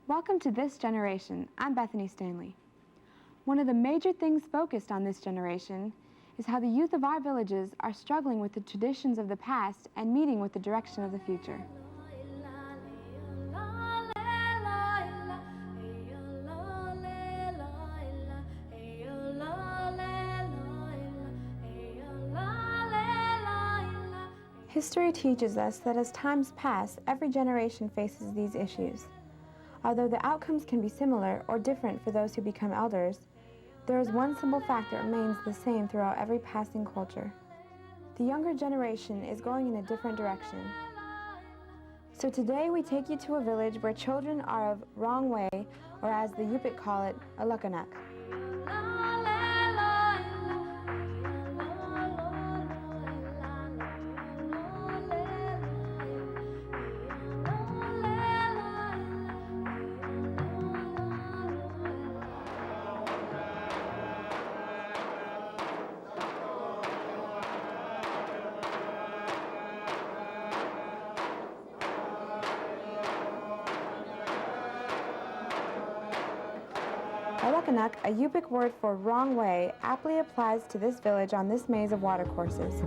Welcome to This Generation. I'm Bethany Stanley. One of the major things focused on this generation is how the youth of our villages are struggling with the traditions of the past and meeting with the direction of the future. History teaches us that as times pass, every generation faces these issues. Although the outcomes can be similar or different for those who become elders, there is one simple fact that remains the same throughout every passing culture. The younger generation is going in a different direction. So today we take you to a village where children are of wrong way, or as the Yupik call it, Alakanak. Alakanak, a Yupik word for wrong way, aptly applies to this village on this maze of watercourses.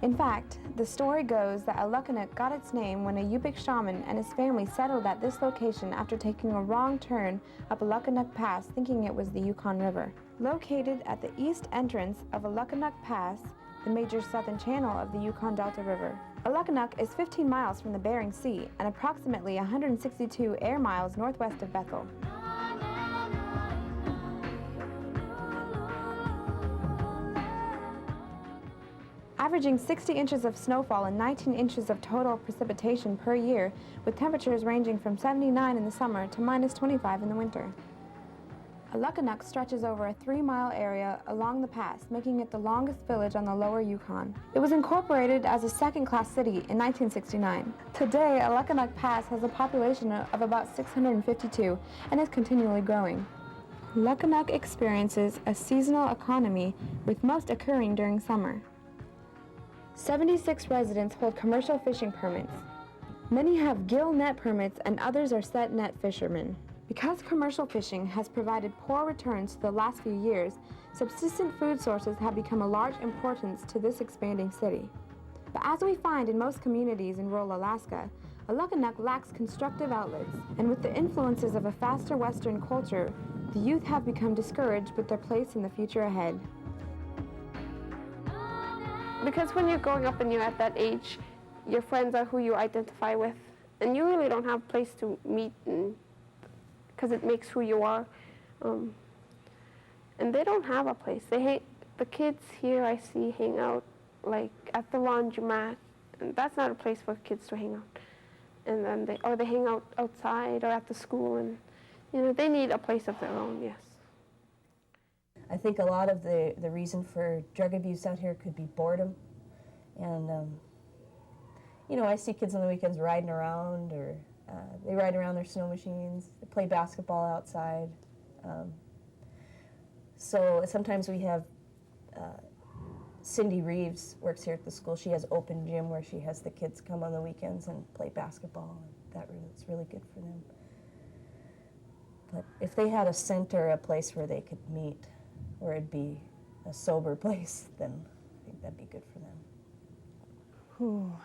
In fact, the story goes that Alakanuk got its name when a Yupik shaman and his family settled at this location after taking a wrong turn up Alakanuk Pass thinking it was the Yukon River. Located at the east entrance of Alakanuk Pass, the major southern channel of the Yukon Delta River. Alakanuk is 15 miles from the Bering Sea and approximately 162 air miles northwest of Bethel. Averaging 60 inches of snowfall and 19 inches of total precipitation per year, with temperatures ranging from 79 in the summer to minus 25 in the winter. Alakanuk stretches over a 3-mile area along the pass, making it the longest village on the lower Yukon. It was incorporated as a second-class city in 1969. Today, Alakanak Pass has a population of about 652 and is continually growing. Alakanuk experiences a seasonal economy, with most occurring during summer. 76 residents hold commercial fishing permits. Many have gill net permits and others are set net fishermen. Because commercial fishing has provided poor returns the last few years, subsistent food sources have become a large importance to this expanding city. But as we find in most communities in rural Alaska, Alakanuk lacks constructive outlets, and with the influences of a faster Western culture, the youth have become discouraged with their place in the future ahead. Because when you're growing up and you're at that age, your friends are who you identify with, and you really don't have a place to meet because it makes who you are. And they don't have a place. The kids here I see hang out like at the laundromat, and that's not a place for kids to hang out. And then they hang out outside or at the school, and they need a place of their own, yes. I think a lot of the reason for drug abuse out here could be boredom. And, I see kids on the weekends riding around, or they ride around their snow machines, they play basketball outside. So sometimes we have, Cindy Reeves works here at the school. She has open gym where she has the kids come on the weekends and play basketball. And it's really good for them. But if they had a center, a place where they could meet, where it'd be a sober place, then I think that'd be good for them.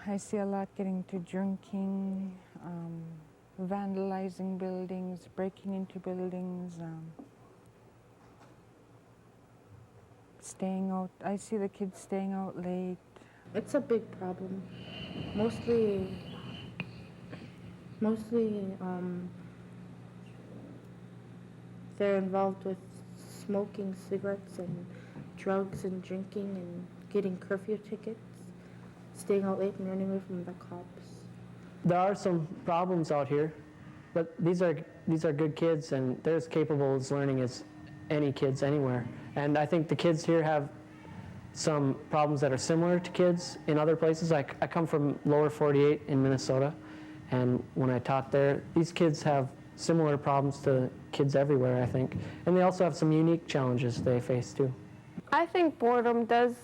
I see a lot getting to drinking, vandalizing buildings, breaking into buildings, staying out. I see the kids staying out late. It's a big problem. Mostly they're involved with smoking cigarettes and drugs and drinking and getting curfew tickets, staying out late and running away from the cops. There are some problems out here, but these are good kids, and they're as capable as learning as any kids anywhere. And I think the kids here have some problems that are similar to kids in other places. I come from lower 48 in Minnesota, and when I taught there, these kids have similar problems to kids everywhere, I think. And they also have some unique challenges they face too. I think boredom does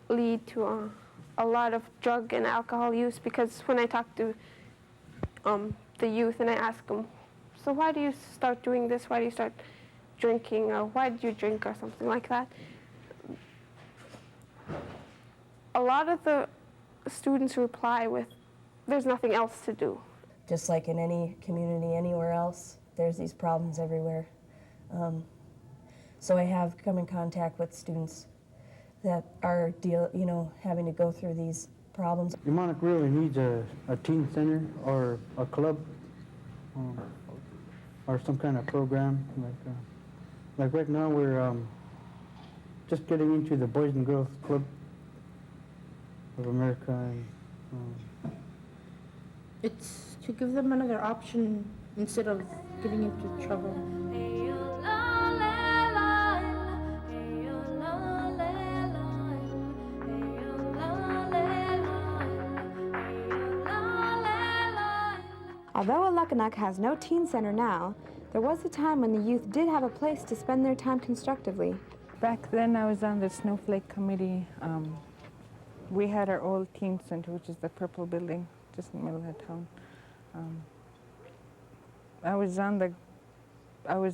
lead to a lot of drug and alcohol use, because when I talk to the youth and I ask them, so why do you start doing this? Why do you start drinking? Or why did you drink? Or something like that. A lot of the students reply with, there's nothing else to do. Just like in any community anywhere else, there's these problems everywhere. So I have come in contact with students that are having to go through these problems. Immamak really needs a teen center or a club or some kind of program. Like right now we're just getting into the Boys and Girls Club of America. And, It's to give them another option instead of getting into trouble. Although Alakanuk has no teen center now, there was a time when the youth did have a place to spend their time constructively. Back then I was on the Snowflake Committee. We had our old teen center, which is the purple building, just in the middle of town. I was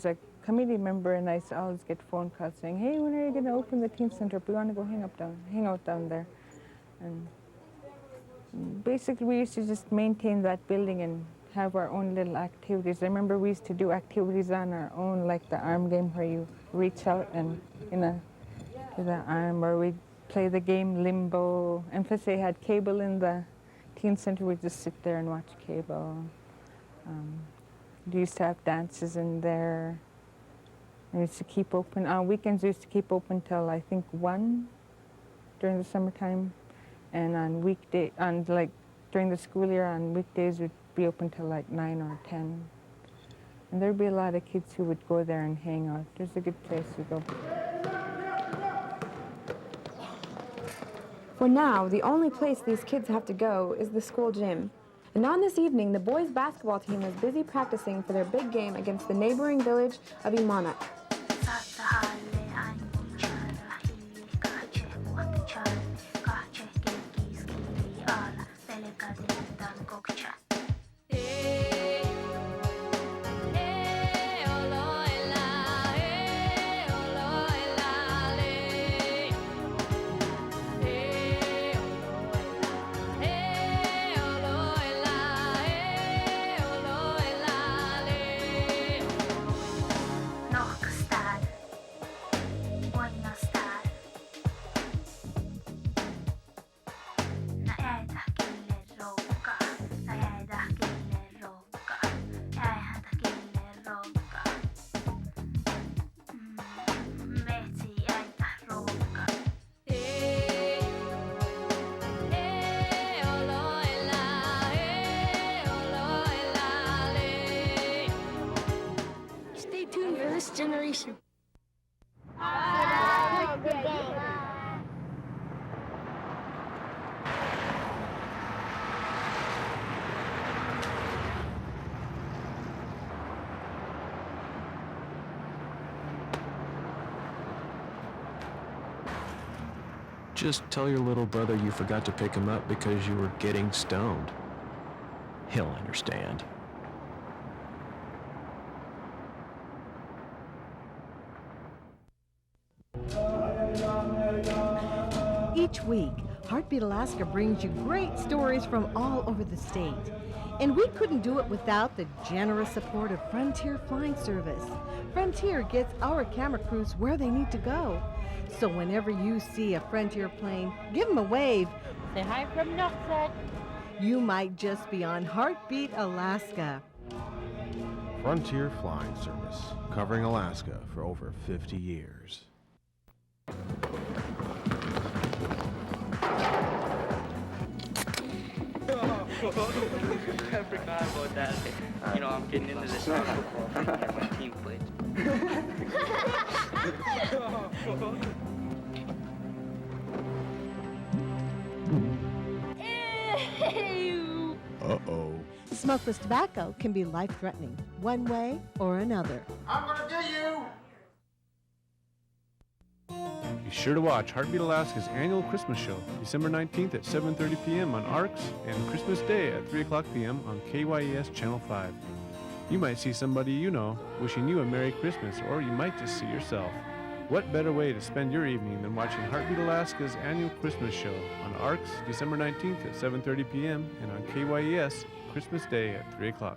a committee member, and I used to always get phone calls saying, hey, when are you going to open the teen center? We want to go hang out down there. And basically we used to just maintain that building and have our own little activities. I remember we used to do activities on our own, like the arm game where you reach out and with the arm, or we'd play the game Limbo. And plus they had cable in the teen center, we'd just sit there and watch cable. We used to have dances in there. We used to keep open. On weekends we used to keep open till I think 1 during the summertime. And on during the school year, on weekdays we'd be open till like 9 or 10. And there'd be a lot of kids who would go there and hang out. There's a good place to go. For now, the only place these kids have to go is the school gym. And on this evening, the boys' basketball team was busy practicing for their big game against the neighboring village of Immamak. Generation. Just tell your little brother you forgot to pick him up because you were getting stoned. He'll understand. Each week, Heartbeat Alaska brings you great stories from all over the state. And we couldn't do it without the generous support of Frontier Flying Service. Frontier gets our camera crews where they need to go. So whenever you see a Frontier plane, give them a wave. Say hi from Knoxhead. You might just be on Heartbeat Alaska. Frontier Flying Service, covering Alaska for over 50 years. I forgot about that. You know, I'm getting into this now. My team played. Uh-oh. Smokeless tobacco can be life-threatening, one way or another. I'm gonna get you! You sure to watch Heartbeat Alaska's annual Christmas show, December 19th at 7:30 p.m. on ARCS and Christmas Day at 3 o'clock p.m. on KYES Channel 5. You might see somebody you know wishing you a Merry Christmas, or you might just see yourself. What better way to spend your evening than watching Heartbeat Alaska's annual Christmas show on ARCS December 19th at 7:30 p.m. and on KYES Christmas Day at 3 o'clock.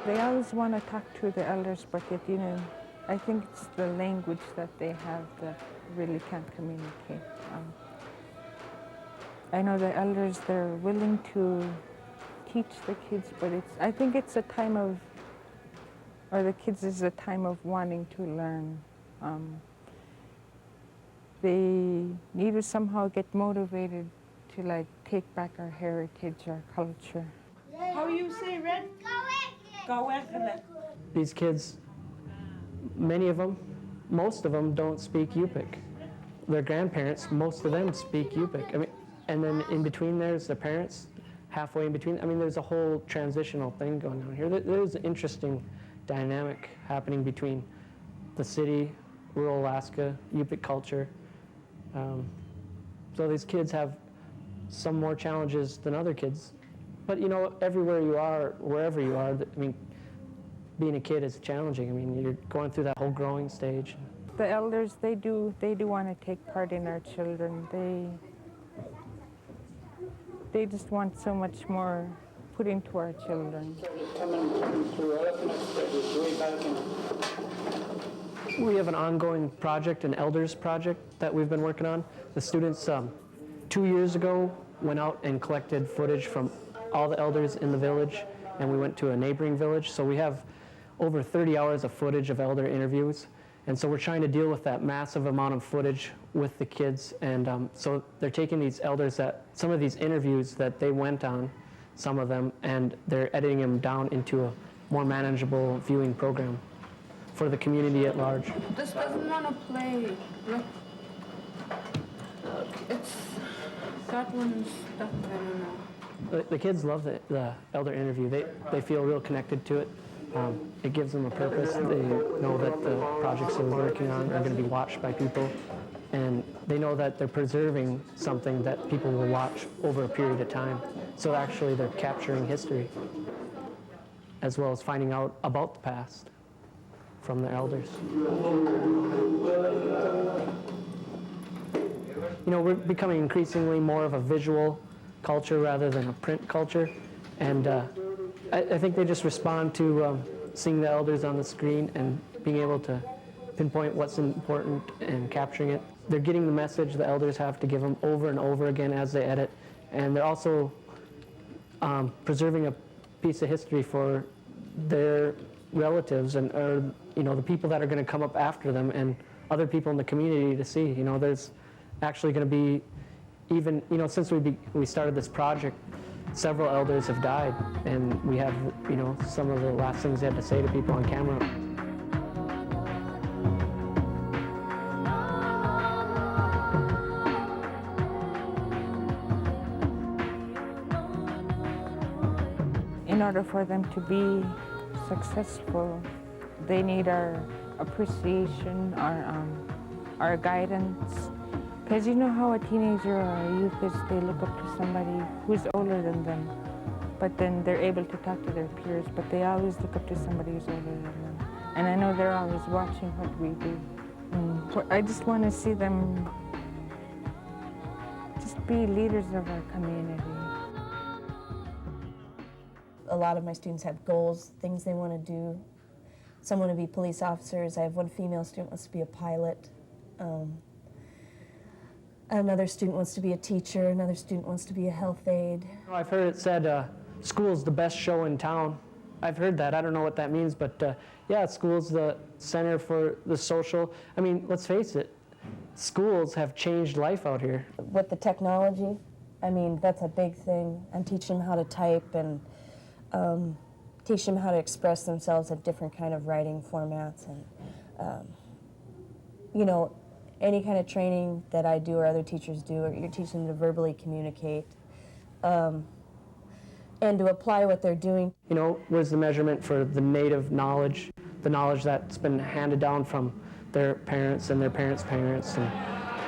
They always want to talk to the elders, but yet, you know, I think it's the language that they have that really can't communicate. I know the elders, they're willing to teach the kids, but I think it's a time of, or the kids is a time of wanting to learn. They need to somehow get motivated to like take back our heritage, our culture. How you say, Red? Go ahead. These kids, many of them, most of them don't speak Yupik. Their grandparents, most of them speak Yupik. I mean, and then in between there's their parents, halfway in between. I mean, there's a whole transitional thing going on here. There's an interesting dynamic happening between the city, rural Alaska, Yupik culture. So these kids have some more challenges than other kids. But you know, everywhere you are, wherever you are, I mean, being a kid is challenging. I mean, you're going through that whole growing stage. The elders, they do want to take part in our children. They just want so much more put into our children. We have an ongoing project, an elders project that we've been working on. The students 2 years ago went out and collected footage from all the elders in the village, and we went to a neighboring village. So we have over 30 hours of footage of elder interviews. And so we're trying to deal with that massive amount of footage with the kids. And so they're taking these elders, some of these interviews that they went on, some of them, and they're editing them down into a more manageable viewing program for the community at large. This doesn't want to play. Look. It's that one's stuck, I don't know. The kids love the elder interview. They feel real connected to it. It gives them a purpose. They know that the projects they're working on are going to be watched by people, and they know that they're preserving something that people will watch over a period of time. So actually they're capturing history, as well as finding out about the past from the elders. You know, we're becoming increasingly more of a visual culture rather than a print culture, and I think they just respond to seeing the elders on the screen and being able to pinpoint what's important and capturing it. They're getting the message the elders have to give them over and over again as they edit, and they're also preserving a piece of history for their relatives and you know, the people that are going to come up after them and other people in the community to see. You know, there's actually going to be, even, you know, since we started this project, several elders have died, and we have, you know, some of the last things they had to say to people on camera. In order for them to be successful, they need our appreciation, our guidance. Because you know how a teenager or a youth is, they look up to somebody who's older than them, but then they're able to talk to their peers, but they always look up to somebody who's older than them. And I know they're always watching what we do. I just want to see them just be leaders of our community. A lot of my students have goals, things they want to do. Some want to be police officers. I have one female student wants to be a pilot. Another student wants to be a teacher. Another student wants to be a health aide. I've heard it said, school's the best show in town. I've heard that. I don't know what that means, but yeah, school's the center for the social. I mean, let's face it, schools have changed life out here. With the technology, I mean, that's a big thing. And teach them how to type and teach them how to express themselves in different kind of writing formats. And, you know, any kind of training that I do or other teachers do, or you're teaching them to verbally communicate and to apply what they're doing. You know, was the measurement for the native knowledge, the knowledge that's been handed down from their parents and their parents' parents,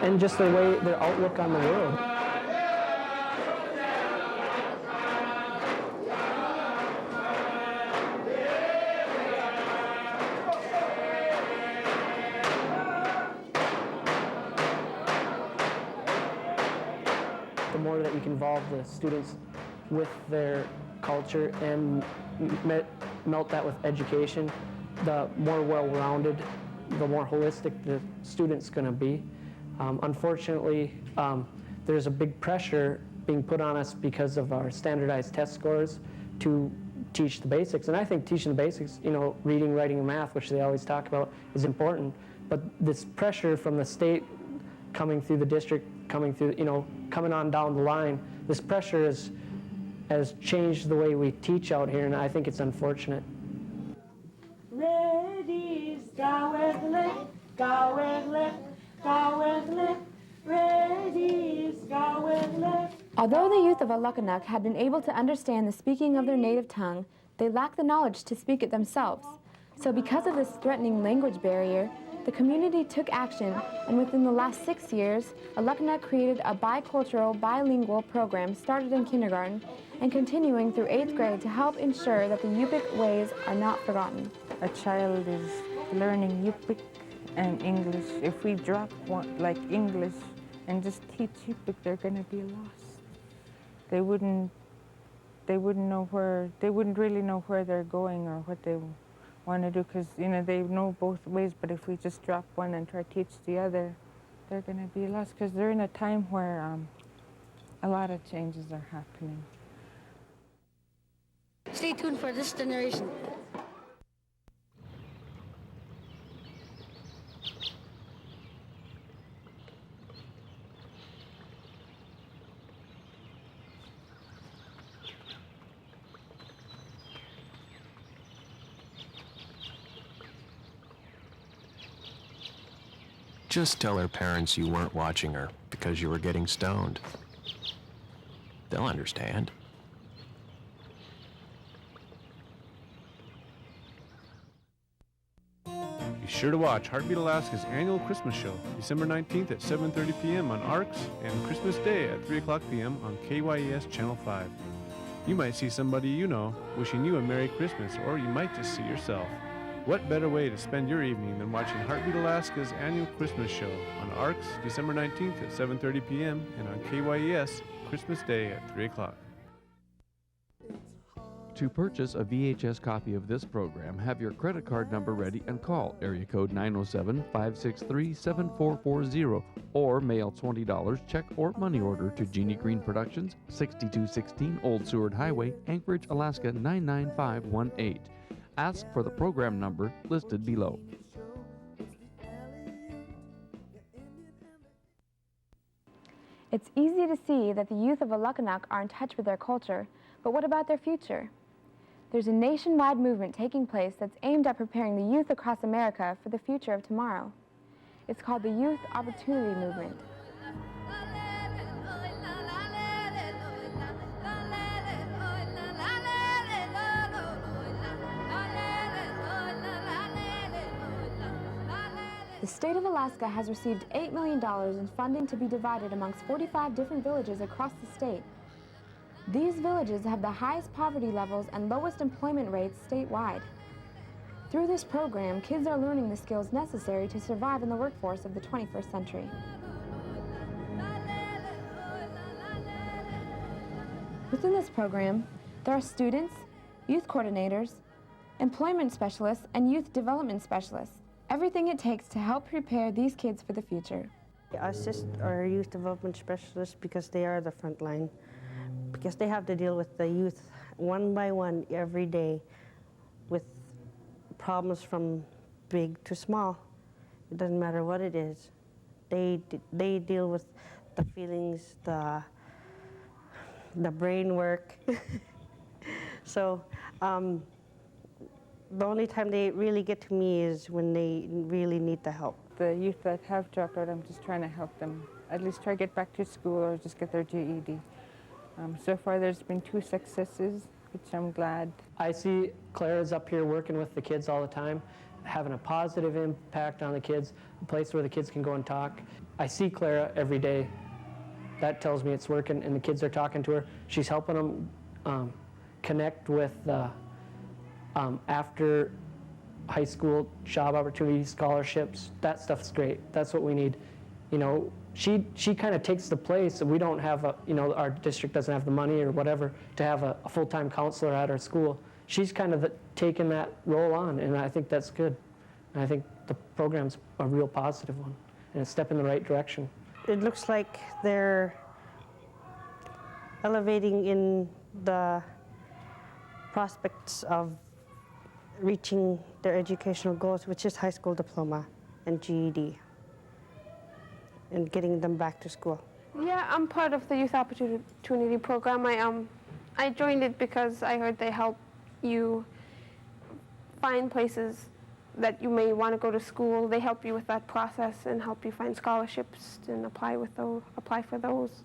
and just their way, their outlook on the world. The more that we can involve the students with their culture and melt that with education, the more well-rounded, the more holistic the student's going to be. Unfortunately, there's a big pressure being put on us because of our standardized test scores to teach the basics. And I think teaching the basics, you know, reading, writing, and math, which they always talk about, is important. But this pressure from the state coming through the district, coming through, you know, coming on down the line, this pressure has changed the way we teach out here, and I think it's unfortunate. Ready, Scoutlet, Scoutlet, Scoutlet, ready, Scoutlet. Although the youth of Alakanuk had been able to understand the speaking of their native tongue, they lacked the knowledge to speak it themselves. So because of this threatening language barrier, the community took action, and within the last 6 years, Alakanuk created a bicultural, bilingual program started in kindergarten and continuing through 8th grade to help ensure that the Yupik ways are not forgotten. A child is learning Yupik and English. If we drop one, like English and just teach Yupik, they're going to be lost. They wouldn't really know where they're going or what they want to do, because, you know, they know both ways, but if we just drop one and try to teach the other, they're going to be lost, because they're in a time where a lot of changes are happening. Stay tuned for this generation. Just tell her parents you weren't watching her because you were getting stoned. They'll understand. Be sure to watch Heartbeat Alaska's annual Christmas show, December 19th at 7:30 p.m. on ARCS and Christmas Day at 3 o'clock p.m. on KYES Channel 5. You might see somebody you know wishing you a Merry Christmas, or you might just see yourself. What better way to spend your evening than watching Heartbeat Alaska's annual Christmas show on ARCS December 19th at 7:30 p.m. and on KYES Christmas Day at 3 o'clock. To purchase a VHS copy of this program, have your credit card number ready and call area code 907-563-7440 or mail $20 check or money order to Jeannie Green Productions, 6216 Old Seward Highway, Anchorage, Alaska 99518. Ask for the program number listed below. It's easy to see that the youth of Alakanuk are in touch with their culture, but what about their future? There's a nationwide movement taking place that's aimed at preparing the youth across America for the future of tomorrow. It's called the Youth Opportunity Movement. The state of Alaska has received $8 million in funding to be divided amongst 45 different villages across the state. These villages have the highest poverty levels and lowest employment rates statewide. Through this program, kids are learning the skills necessary to survive in the workforce of the 21st century. Within this program, there are students, youth coordinators, employment specialists, and youth development specialists. Everything it takes to help prepare these kids for the future. Assist our youth development specialists because they are the front line, because they have to deal with the youth one by one every day with problems from big to small. It doesn't matter what it is. They deal with the feelings, the the brain work. So the only time they really get to me is when they really need the help. The youth that have dropped out, I'm just trying to help them at least try to get back to school or just get their GED. So far there's been 2 successes, which I'm glad. I see Clara's up here working with the kids all the time, having a positive impact on the kids, a place where the kids can go and talk. I see Clara every day. That tells me it's working, and the kids are talking to her. She's helping them connect with after high school job opportunities, scholarships. That stuff's great. That's what we need. You know, she kind of takes the place. We don't have our district doesn't have the money or whatever to have a full-time counselor at our school. She's kind of taken that role on, and I think that's good. And I think the program's a real positive one, and a step in the right direction. It looks like they're elevating in the prospects of reaching their educational goals, which is high school diploma and GED, and getting them back to school. Yeah, I'm part of the Youth Opportunity Program. I joined it because I heard they help you find places that you may want to go to school. They help you with that process and help you find scholarships and apply for those.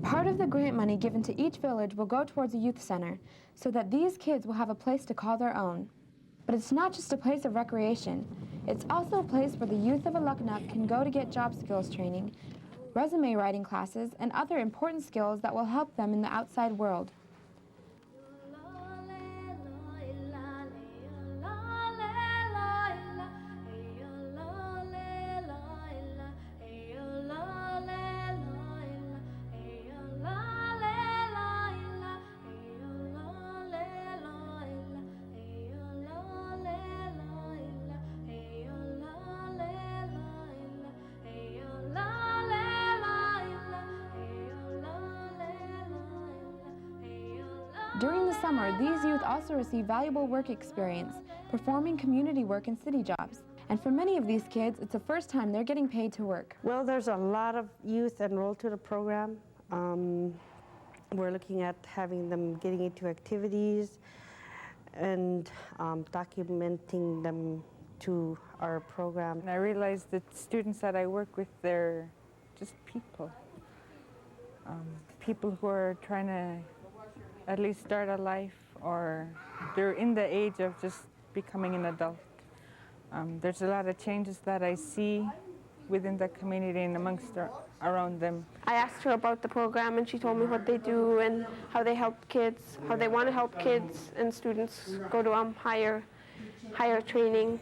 Part of the grant money given to each village will go towards a youth center so that these kids will have a place to call their own. But it's not just a place of recreation. It's also a place where the youth of Alakanuk can go to get job skills training, resume writing classes, and other important skills that will help them in the outside world. During the summer, these youth also receive valuable work experience, performing community work and city jobs. And for many of these kids, it's the first time they're getting paid to work. Well, there's a lot of youth enrolled to the program. We're looking at having them getting into activities and documenting them to our program. And I realized that students that I work with, they're just people. People who are trying to at least start a life, or they're in the age of just becoming an adult. There's a lot of changes that I see within the community and amongst around them. I asked her about the program, and she told me what they do and how they help kids, how they want to help kids and students go to higher training.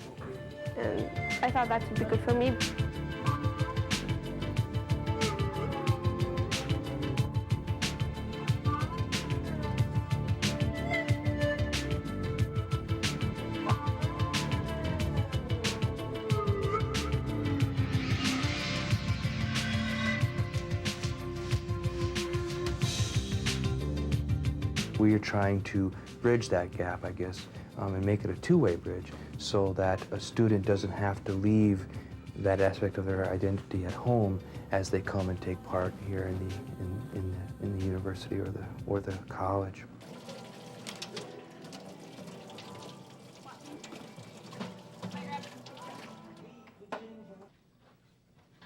And I thought that would be good for me. We are trying to bridge that gap, I guess, and make it a two-way bridge so that a student doesn't have to leave that aspect of their identity at home as they come and take part here in the university or the college.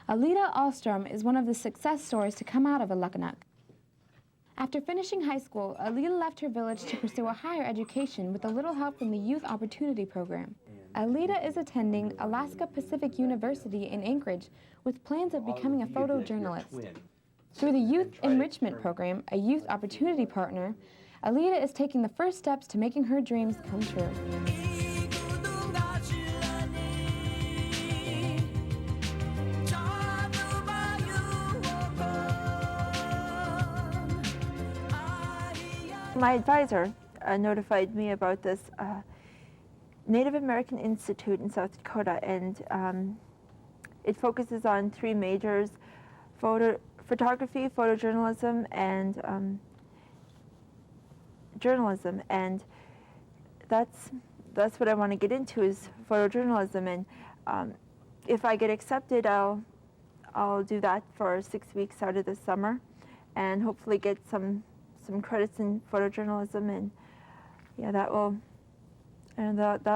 Aleta Alstrom is one of the success stories to come out of Alakanuk. After finishing high school, Aleta left her village to pursue a higher education with a little help from the Youth Opportunity Program. Aleta is attending Alaska Pacific University in Anchorage with plans of becoming a photojournalist. Through the Youth Enrichment Program, a youth opportunity partner, Aleta is taking the first steps to making her dreams come true. My advisor notified me about this Native American Institute in South Dakota, and it focuses on 3 majors: photography, photojournalism, and journalism. And that's what I want to get into, is photojournalism. And if I get accepted, I'll do that for 6 weeks out of the summer, and hopefully get some credits in photojournalism, and yeah, that'll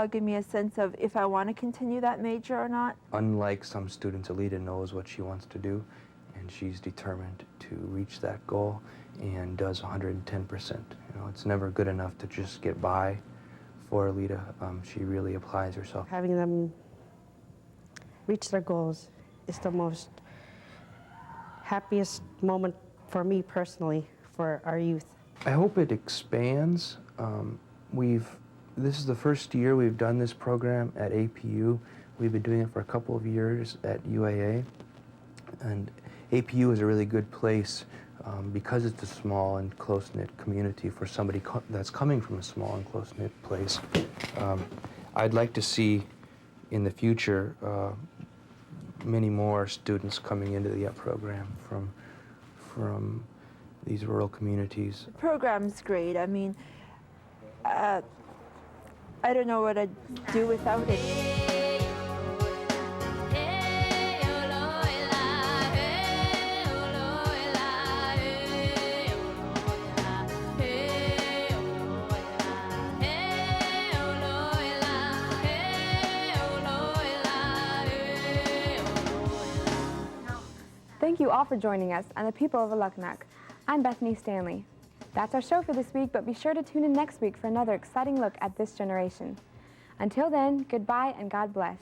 give me a sense of if I want to continue that major or not. Unlike some students, Aleta knows what she wants to do, and she's determined to reach that goal and does 110%. You know, it's never good enough to just get by for Aleta. She really applies herself. Having them reach their goals is the most happiest moment for me personally, for our youth. I hope it expands. This is the first year we've done this program at APU. We've been doing it for a couple of years at UAA. And APU is a really good place because it's a small and close-knit community for somebody that's coming from a small and close-knit place. I'd like to see in the future many more students coming into the program from these rural communities. The program's great. I mean, I don't know what I'd do without it. Thank you all for joining us and the people of Alakanuk. I'm Bethany Stanley. That's our show for this week, but be sure to tune in next week for another exciting look at this generation. Until then, goodbye and God bless.